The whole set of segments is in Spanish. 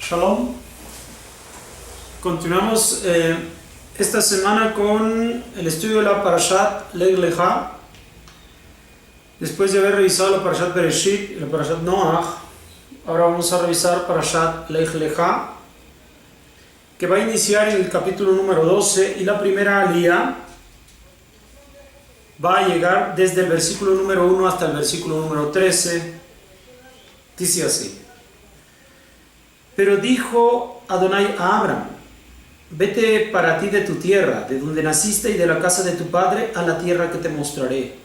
Shalom. Continuamos esta semana con el estudio de la Parashat Lech Lecha. Después de haber revisado la Parashat Bereshit y la Parashat Noach, ahora vamos a revisar Parashat Lech Lecha, que va a iniciar en el capítulo número 12, y la primera alía va a llegar desde el versículo número 1 hasta el versículo número 13. Dice así: Pero dijo Adonai a Abraham: vete para ti de tu tierra, de donde naciste, y de la casa de tu padre, a la tierra que te mostraré.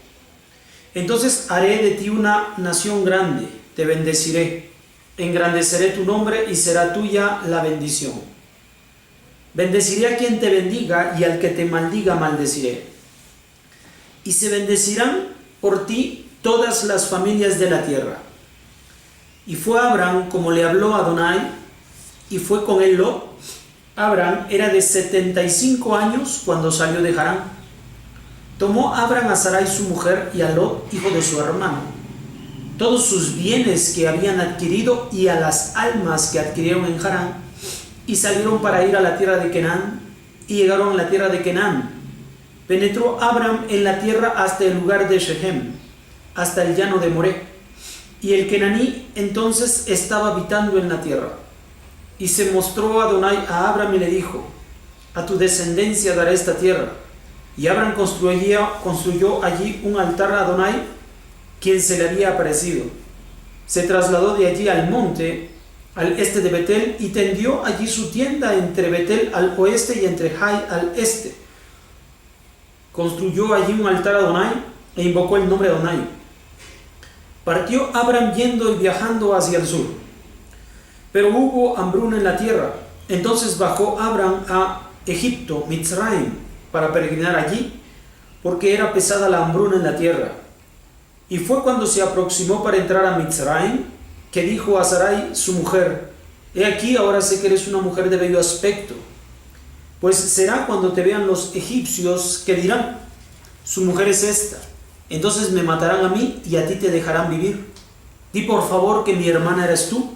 Entonces haré de ti una nación grande, te bendeciré, engrandeceré tu nombre y será tuya la bendición. Bendeciré a quien te bendiga, y al que te maldiga maldeciré. Y se bendecirán por ti todas las familias de la tierra. Y fue Abraham como le habló Adonai, y fue con él Lot. Abraham era de 75 años cuando salió de Harán. Tomó Abraham a Sarai su mujer y a Lot, hijo de su hermano, todos sus bienes que habían adquirido y a las almas que adquirieron en Harán, y salieron para ir a la tierra de Canaán, y llegaron a la tierra de Canaán. Penetró Abraham en la tierra hasta el lugar de Shechem, hasta el llano de Moré. Y el Kenaní entonces estaba habitando en la tierra. Y se mostró Adonai a Abraham y le dijo: a tu descendencia daré esta tierra. Y Abraham construyó allí un altar a Adonai, quien se le había aparecido. Se trasladó de allí al monte, al este de Betel, y tendió allí su tienda entre Betel al oeste y entre Jai al este. Construyó allí un altar a Adonai e invocó el nombre de Adonai. Partió Abraham yendo y viajando hacia el sur. Pero hubo hambruna en la tierra. Entonces bajó Abraham a Egipto, Mitzrayim, para peregrinar allí, porque era pesada la hambruna en la tierra. Y fue cuando se aproximó para entrar a Mitzrayim, que dijo a Sarai su mujer: he aquí, ahora sé que eres una mujer de bello aspecto. Pues será cuando te vean los egipcios que dirán: su mujer es esta. Entonces me matarán a mí y a ti te dejarán vivir. Di por favor que mi hermana eres tú,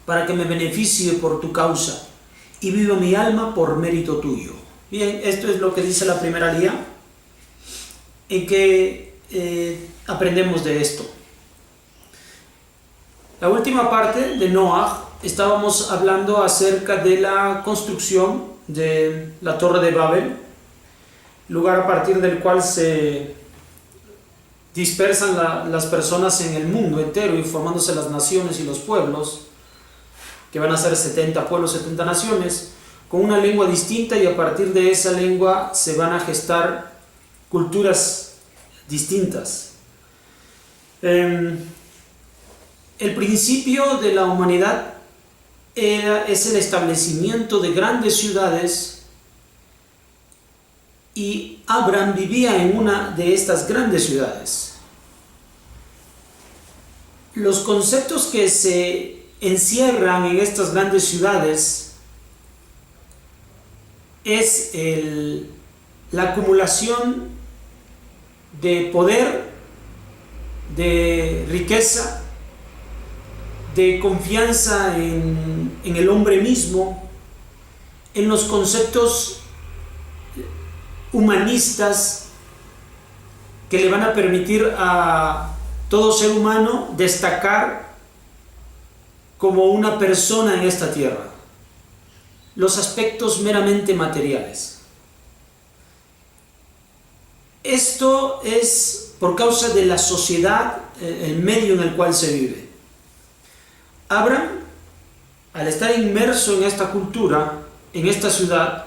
para que me beneficie por tu causa, y viva mi alma por mérito tuyo. Bien, esto es lo que dice la primera alía. ¿En qué aprendemos de esto? La última parte de Noach, estábamos hablando acerca de la construcción de la Torre de Babel, lugar a partir del cual se dispersan las personas en el mundo entero y formándose las naciones y los pueblos, que van a ser 70 pueblos, 70 naciones, con una lengua distinta, y a partir de esa lengua se van a gestar culturas distintas. El principio de la humanidad es el establecimiento de grandes ciudades, y Abraham vivía en una de estas grandes ciudades. Los conceptos que se encierran en estas grandes ciudades es la acumulación de poder, de riqueza, de confianza en el hombre mismo, en los conceptos humanistas que le van a permitir a todo ser humano destacar como una persona en esta tierra. Los aspectos meramente materiales. Esto es por causa de la sociedad, el medio en el cual se vive. Abraham, al estar inmerso en esta cultura, en esta ciudad,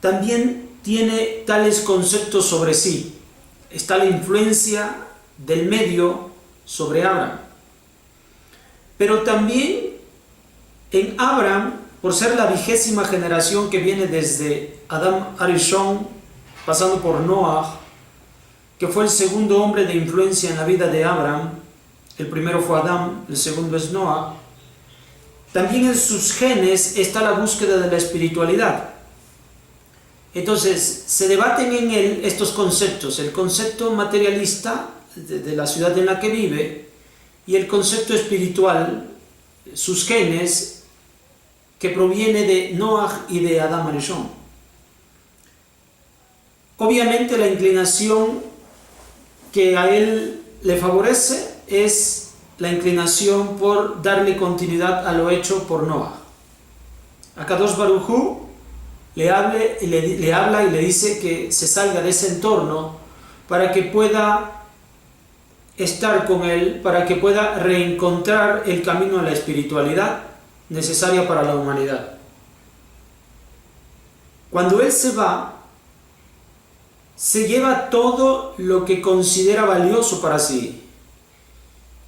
también tiene tales conceptos sobre sí. Está la influencia del medio sobre Abraham. Pero también en Abraham, por ser la 20ª generación que viene desde Adam Arishon, pasando por Noach, que fue el segundo hombre de influencia en la vida de Abraham, el primero fue Adán, el segundo es Noach, también en sus genes está la búsqueda de la espiritualidad. Entonces, se debaten en él estos conceptos: el concepto materialista de la ciudad en la que vive, y el concepto espiritual sus genes que proviene de Noah y de Adán Arishon. Obviamente la inclinación que a él le favorece es la inclinación por darle continuidad a lo hecho por Noah. Akadosh Baruj Hu le habla y le dice que se salga de ese entorno para que pueda estar con él, para que pueda reencontrar el camino a la espiritualidad necesaria para la humanidad. Cuando él se va, se lleva todo lo que considera valioso para sí.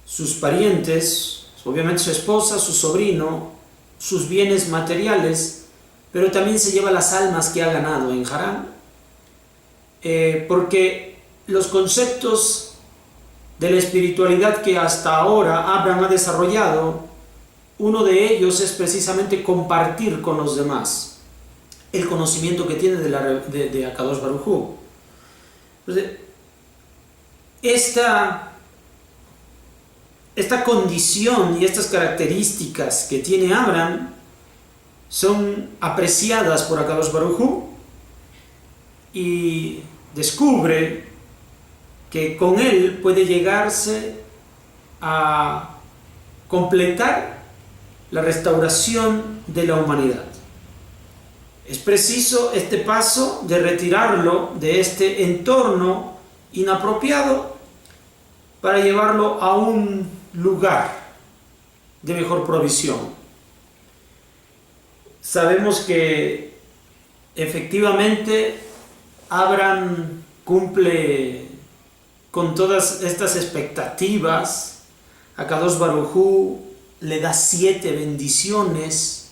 Sus parientes, obviamente su esposa, su sobrino, sus bienes materiales, pero también se lleva las almas que ha ganado en Harán, porque los conceptos de la espiritualidad que hasta ahora Abraham ha desarrollado, uno de ellos es precisamente compartir con los demás el conocimiento que tiene de Akadosh Baruj Hu. Esta condición y estas características que tiene Abraham son apreciadas por Akadosh Baruj Hu y descubre que con él puede llegarse a completar la restauración de la humanidad. Es preciso este paso de retirarlo de este entorno inapropiado para llevarlo a un lugar de mejor provisión. Sabemos que efectivamente Abraham cumple con todas estas expectativas. Akadosh Baruj Hu le da 7 bendiciones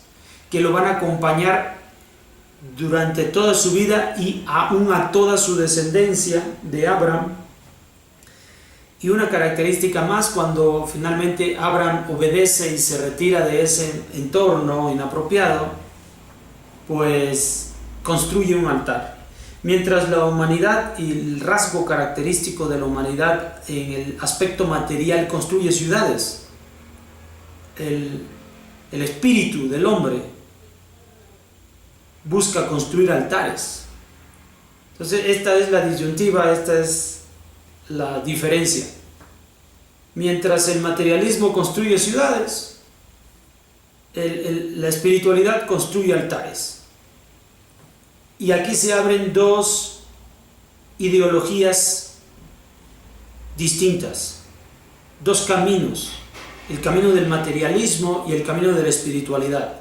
que lo van a acompañar durante toda su vida y aún a toda su descendencia de Abraham. Y una característica más, cuando finalmente Abraham obedece y se retira de ese entorno inapropiado, pues construye un altar. Mientras la humanidad y el rasgo característico de la humanidad en el aspecto material construye ciudades, el espíritu del hombre busca construir altares. Entonces esta es la disyuntiva, esta es la diferencia. Mientras el materialismo construye ciudades, la espiritualidad construye altares. Y aquí se abren 2 ideologías distintas, 2 caminos, el camino del materialismo y el camino de la espiritualidad.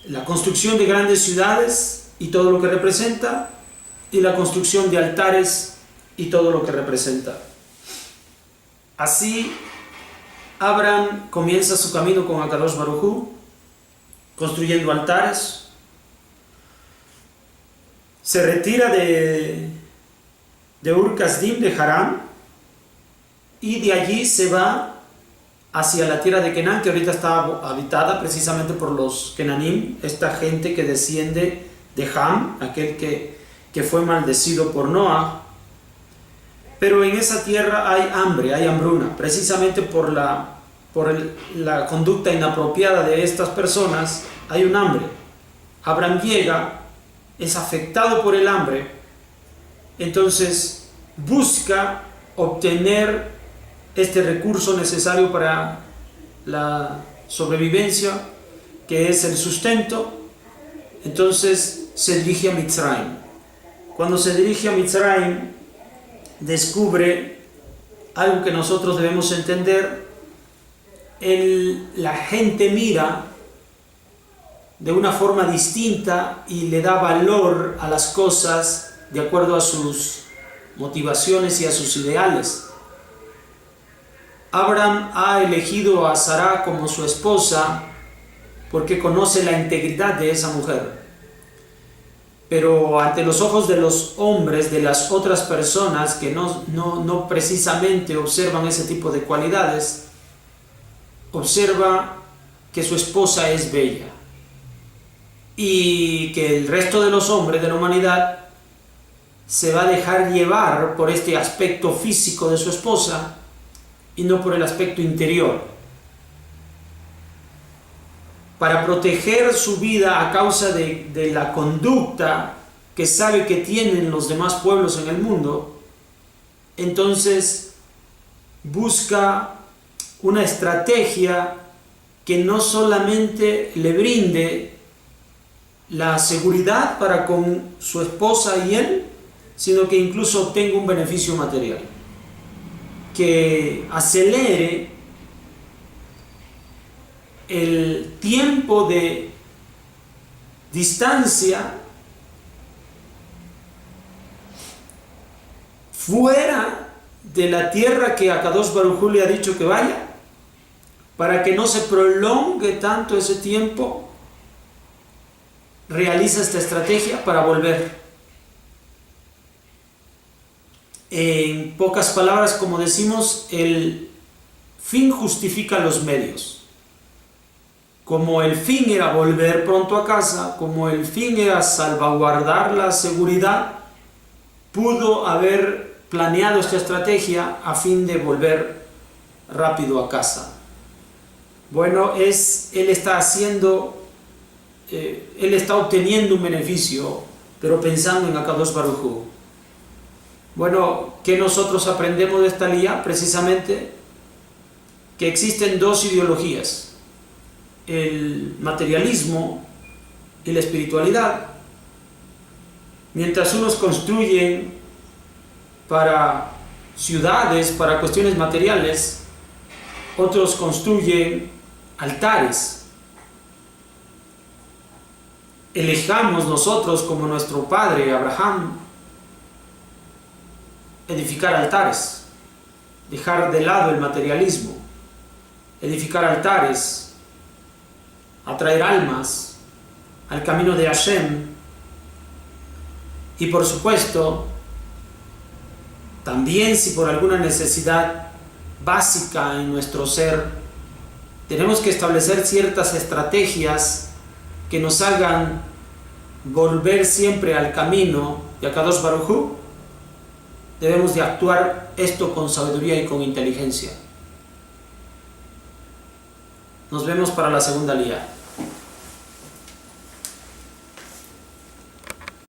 La construcción de grandes ciudades y todo lo que representa, y la construcción de altares y todo lo que representa. Así, Abraham comienza su camino con Akadosh Baruj Hu, construyendo altares. Se retira de Ur Kasdim, de Harán, y de allí se va hacia la tierra de Canaán, que ahorita está habitada precisamente por los Kenanim, esta gente que desciende de Ham, aquel que fue maldecido por Noah. Pero en esa tierra hay hambre, hay hambruna, precisamente por la conducta inapropiada de estas personas. Hay un hambre. Abraham llega, es afectado por el hambre, entonces busca obtener este recurso necesario para la sobrevivencia, que es el sustento. Entonces se dirige a Mitzrayim. Cuando se dirige a Mitzrayim, descubre algo que nosotros debemos entender. La gente mira de una forma distinta y le da valor a las cosas de acuerdo a sus motivaciones y a sus ideales. Abraham ha elegido a Sará como su esposa porque conoce la integridad de esa mujer. Pero ante los ojos de los hombres, de las otras personas que no precisamente observan ese tipo de cualidades, observa que su esposa es bella y que el resto de los hombres de la humanidad se va a dejar llevar por este aspecto físico de su esposa y no por el aspecto interior. para proteger su vida a causa de la conducta que sabe que tienen los demás pueblos en el mundo, entonces busca una estrategia que no solamente le brinde la seguridad para con su esposa y él, sino que incluso obtenga un beneficio material, que acelere el tiempo de distancia fuera de la tierra que Akadosh Baruj Hu le ha dicho que vaya, para que no se prolongue tanto ese tiempo. Realiza esta estrategia para volver. En pocas palabras, como decimos, el fin justifica los medios. Como el fin era volver pronto a casa, como el fin era salvaguardar la seguridad, pudo haber planeado esta estrategia a fin de volver rápido a casa. Bueno, él está obteniendo un beneficio, pero pensando en Akadosh Baruj Hu. Bueno, ¿qué nosotros aprendemos de esta lía? Precisamente que existen dos ideologías: el materialismo y la espiritualidad. Mientras unos construyen para ciudades, para cuestiones materiales, otros construyen altares. Elijamos nosotros, como nuestro padre Abraham, edificar altares, dejar de lado el materialismo, edificar altares, atraer almas al camino de Hashem. Y por supuesto, también si por alguna necesidad básica en nuestro ser tenemos que establecer ciertas estrategias que nos hagan volver siempre al camino de Akadosh Baruj Hu, debemos de actuar esto con sabiduría y con inteligencia. Nos vemos para la segunda lía.